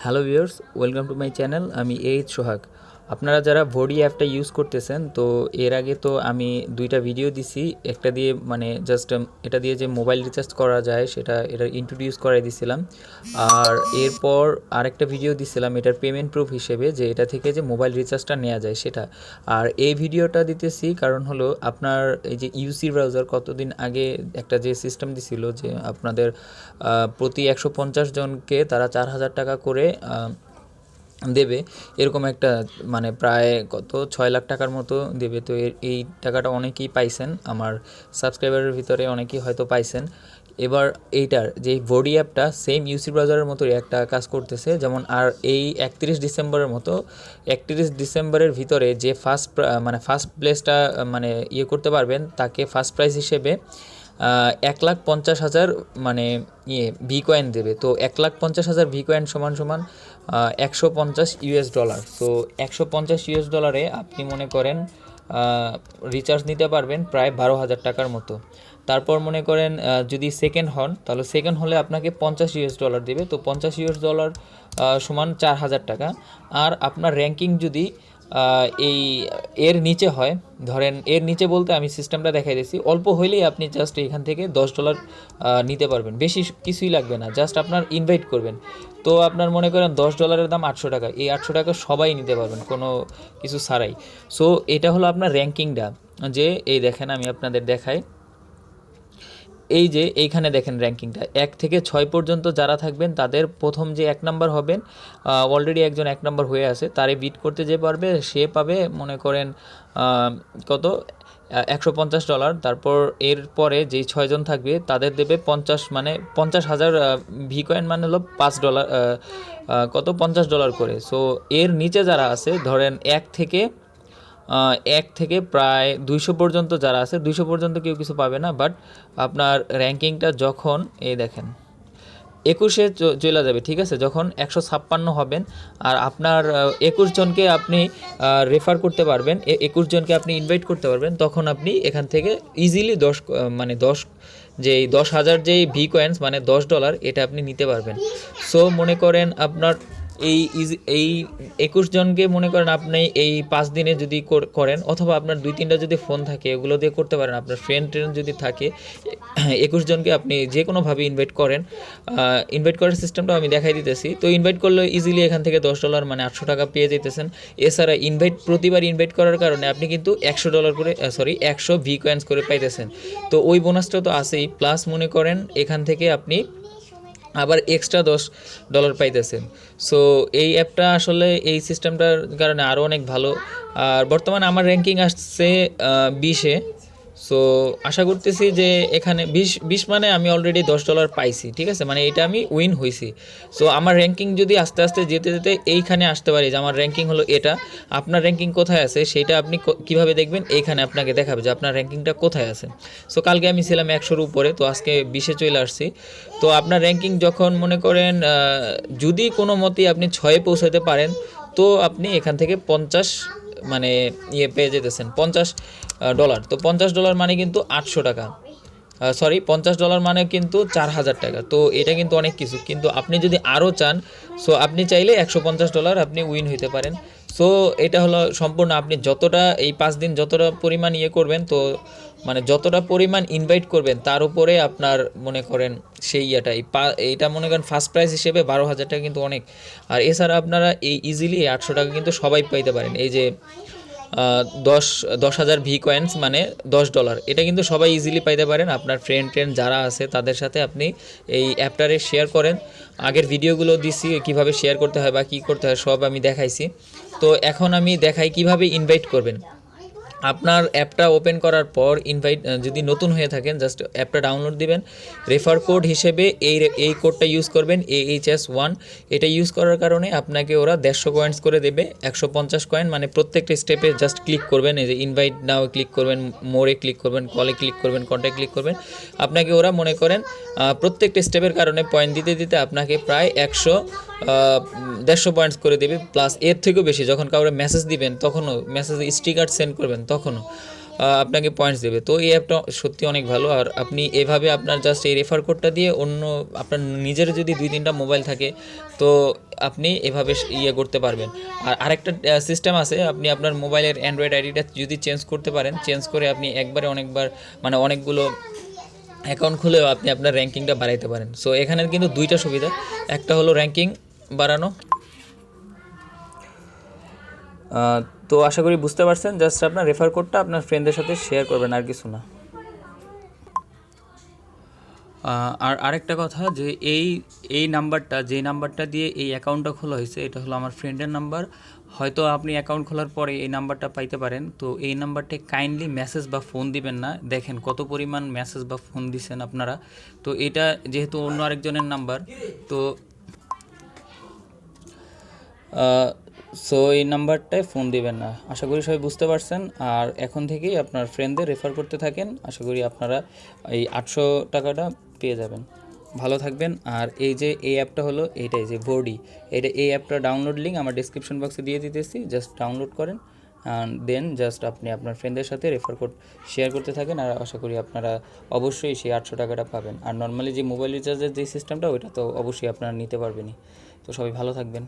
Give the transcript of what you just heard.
Hello viewers, welcome to my channel. আমি H সোহাগ। আপনারা যারা ভোডি অ্যাপটা ইউজ করতেছেন, তো এর আগে তো আমি দুইটা ভিডিও দিছি। একটা দিয়ে মানে জাস্ট এটা দিয়ে যে মোবাইল রিচার্জ করা যায় এটা ইন্ট্রোডিউস করাই দিছিলাম। আর এরপর আরেকটা ভিডিও দিছিলাম এটার পেমেন্ট প্রুফ হিসেবে, যে এটা থেকে যে মোবাইল রিচার্জটা নেওয়া যায় সেটা। আর এই ভিডিওটা দিতেছি কারণ হলো আপনার এই যে ইউসি ব্রাউজার কতদিন আগে একটা যে সিস্টেম দিছিল যে আপনাদের প্রতি 150 জনকে তারা 4,000 টাকা করে দেবে, এরকম একটা মানে প্রায় কত 6 লাখ টাকার মতো দেবে। তো এই টাকাটা অনেকেই পাইছেন, আমার সাবস্ক্রাইবারের ভিতরে অনেকেই হয়তো পাইছেন। এবার এইটার যে ভোডি অ্যাপটা সেম ইউসি ব্রাউজারের মতোই একটা কাজ করতেছে। যেমন আর এই 31 ডিসেম্বরের মতো 31 ডিসেম্বরের ভিতরে যে ফার্স্ট প্লেসটা মানে ইয়ে করতে পারবেন, তাকে ফার্স্ট প্রাইজ হিসেবে 1,50,000 মানে ভি কয়েন দেবে। তো 1,50,000 ভি কয়েন সমান সমান $150। সো $150 আপনি মনে করেন রিচার্জ নিতে পারবেন প্রায় 12,000 টাকার মতো। তারপর মনে করেন যদি সেকেন্ড হন, তাহলে সেকেন্ড হলে আপনাকে $50 দেবে। তো $50 সমান 4,000 টাকা। আর আপনার র্যাঙ্কিং যদি এই এর নিচে হয়, ধরেন এর নিচে বলতে আমি সিস্টেমটা দেখাই দিয়েছি, অল্প হইলেই আপনি জাস্ট এখান থেকে $10 নিতে পারবেন। বেশি কিছুই লাগবে না, জাস্ট আপনার ইনভাইট করবেন। তো আপনার মনে করেন $10 দাম 800 টাকা, এই 800 টাকা সবাই নিতে পারবেন কোনো কিছু ছাড়াই। সো এটা হলো আপনার র্যাঙ্কিংটা, যে এই দেখেন আমি আপনাদের দেখাই। এই যে এইখানে দেখেন র্যাঙ্কিংটা 1 থেকে 6 পর্যন্ত যারা থাকবেন তাদের প্রথম যে 1 নাম্বার হবেন, অলরেডি একজন 1 নাম্বার হয়ে আছে, তারে বিট করতে যে পারবে সে পাবে মনে করেন কত $150। তারপর এরপরে যেই 6 জন থাকবে তাদের দেবে 50, মানে 50,000 ভি কয়েন, মানে হলো $5 কত $50 করে। সো এর নিচে যারা আছে ধরেন 1 থেকে প্রায় 200 পর্যন্ত যারা আছে, 200 পর্যন্ত কেউ কিছু পাবে না। বাট আপনার র্যাঙ্কিংটা যখন এই দেখেন 21-এ চলে যাবে, ঠিক আছে, যখন 156 হবেন, আর আপনার 21 জনকে আপনি রেফার করতে পারবেন, 21 জনকে আপনি ইনভাইট করতে পারবেন, তখন আপনি এখান থেকে ইজিলি 10 মানে 10 যেই 10,000 যেই ভি কয়েন্স মানে $10 এটা আপনি নিতে পারবেন। সো মনে করেন আপনার এই 21 জনকে মনে করেন আপনি এই 5 দিনে যদি করেন, অথবা আপনার 2-3টা যদি ফোন থাকে এগুলো দিয়ে করতে পারেন, আপনার ফ্রেন্ড যদি থাকে 21 জনকে আপনি যে কোনোভাবে ইনভাইট করেন। ইনভাইট করার সিস্টেমটা আমি দেখাই দিতেছি। তো ইনভাইট করলে ইজিলি এখান থেকে $10 মানে 800 টাকা পেয়ে যেতেছেন। এছাড়া প্রতিবার ইনভাইট করার কারণে আপনি কিন্তু $100 করে 100 ভি কয়েন্স করে পাইতেছেন। তো ওই বোনাসটা তো আছেই, প্লাস মনে করেন এখান থেকে আপনি আবার এক্সট্রা $10 পাইতেছেন। সো এই অ্যাপটা আসলে এই সিস্টেমটার কারণে আরও অনেক ভালো। আর বর্তমানে আমার র্যাঙ্কিং আসছে 20-এ। সো আশা করতেছি যে এখানে 20 মানে আমি অলরেডি $10 পাইছি, ঠিক আছে, মানে এটা আমি উইন হয়েছি। সো আমার র্যাঙ্কিং যদি আস্তে আস্তে যেতে যেতে এইখানে আসতে পারি, যে আমার র্যাঙ্কিং হলো এটা, আপনার র্যাঙ্কিং কোথায় আছে সেটা আপনি কিভাবে দেখবেন, এইখানে আপনাকে দেখাবে যে আপনার র্যাঙ্কিংটা কোথায় আছে। সো কালকে আমি ছিলাম 100-র উপরে, তো আজকে 20-এ চলে আসছি। তো আপনার র্যাঙ্কিং যখন মনে করেন যদি কোনো মতেই আপনি 6-এ পৌঁছাতে পারেন, তো আপনি এখান থেকে 50 মানে পেয়ে যেতেছেন $50। তো $50 মানে কিন্তু 800 টাকা, $50 মানে কিন্তু 4,000 টাকা। তো এটা কিন্তু অনেক কিছু, কিন্তু আপনি যদি আরও চান, সো আপনি চাইলে $150 আপনি উইন হইতে পারেন। সো এটা হলো সম্পূর্ণ আপনি যতটা এই 5 দিন যতটা পরিমাণ করবেন, তো মানে যতটা পরিমাণ ইনভাইট করবেন তার উপরে আপনার মনে করেন সেই এইটা মনে করেন ফার্স্ট প্রাইজ হিসেবে 12,000 টাকা কিন্তু অনেক। আর এছাড়া আপনারা এই ইজিলি 800 টাকা কিন্তু সবাই পাইতে পারেন। এই যে 10,000 ভি কয়েন্স মানে $10, এটা কিন্তু সবাই ইজিলি পাইতে পারেন। আপনার ফ্রেন্ড যারা আছে তাদের সাথে আপনি এই অ্যাপটারে শেয়ার করেন। আগের ভিডিওগুলো দিছি কীভাবে শেয়ার করতে হয় বা কী করতে হয় সব আমি দেখাইছি। তো এখন আমি দেখাই কিভাবে ইনভাইট করবেন। আপনার অ্যাপটা ওপেন করার পর ইনভাইট যদি নতুন হয়ে থাকেন, জাস্ট অ্যাপটা ডাউনলোড দিবেন, রেফার কোড হিসেবে এই কোডটা ইউজ করবেন AHS1। এটা ইউজ করার কারণে আপনাকে ওরা 150 কয়েন্স করে দেবে, 150 কয়েন, মানে প্রত্যেকটা স্টেপে জাস্ট ক্লিক করবেন, এই যে ইনভাইট নাও ক্লিক করবেন, মোরে ক্লিক করবেন, কলে ক্লিক করবেন, কন্ট্যাক্ট ক্লিক করবেন। আপনাকে ওরা মনে করেন প্রত্যেকটা স্টেপের কারণে পয়েন্ট দিতে দিতে আপনাকে প্রায় 150 পয়েন্টস করে দেবে, প্লাস এর থেকেও বেশি। যখন কাউরে মেসেজ দিবেন তখনও, মেসেজ স্টিকার সেন্ড করবেন তখনও। আপনাকে পয়েন্টস দেবে। তো এই অ্যাপটা সত্যি অনেক ভালো। আর আপনি এভাবে আপনার জাস্ট এই রেফার কোডটা দিয়ে অন্য আপনার নিজের যদি 2-3টা মোবাইল থাকে তো আপনি এভাবে ইয়ে করতে পারবেন। আর আরেকটা সিস্টেম আছে, আপনি আপনার মোবাইলের অ্যান্ড্রয়েড আইডিটা যদি চেঞ্জ করতে পারেন, চেঞ্জ করে আপনি একবারে অনেকবার মানে অনেকগুলো অ্যাকাউন্ট খুলেও আপনি আপনার র্যাঙ্কিংটা বাড়াইতে পারেন। সো এখানে কিন্তু দুইটা সুবিধা, একটা হলো র্যাঙ্কিং বাড়ানো। তো আশা করি বুঝতে পারছেন। জাস্ট আপনার রেফার কোডটা আপনার ফ্রেন্ডদের সাথে শেয়ার করবেন, আর কিছু না। আর আরেকটা কথা যে এই নাম্বারটা, যেই নাম্বারটা দিয়ে এই অ্যাকাউন্টটা খোলা হয়েছে, এটা হলো আমার ফ্রেন্ডের নাম্বার। হয়তো আপনি অ্যাকাউন্ট খোলার পরে এই নাম্বারটা পাইতে পারেন। তো এই নাম্বারটা কাইন্ডলি মেসেজ বা ফোন দিবেন না। দেখেন কত পরিমাণ মেসেজ বা ফোন দিচ্ছেন আপনারা। তো এটা যেহেতু অন্য আরেকজনের নাম্বার, তো সো এই নাম্বারটায় ফোন দিবেন না। আশা করি সবাই বুঝতে পারছেন। আর এখন থেকেই আপনার ফ্রেন্ডদের রেফার করতে থাকেন, আশা করি আপনারা এই 800 টাকাটা পেয়ে যাবেন। ভালো থাকবেন। আর এই যে এই অ্যাপটা হলো এইটাই যে ভোডি, এই অ্যাপটা ডাউনলোড লিঙ্ক আমার ডিসক্রিপশন বক্সে দিয়ে দিতেছি, জাস্ট ডাউনলোড করেন। অ্যান্ড দেন জাস্ট আপনি আপনার ফ্রেন্ডদের সাথে রেফার কোড শেয়ার করতে থাকেন। আর আশা করি আপনারা অবশ্যই সেই 800 টাকাটা পাবেন। আর নর্মালি যে মোবাইল রিচার্জের যে সিস্টেমটা, ওইটা তো অবশ্যই আপনারা নিতে পারবেনই। তো সবাই ভালো থাকবেন।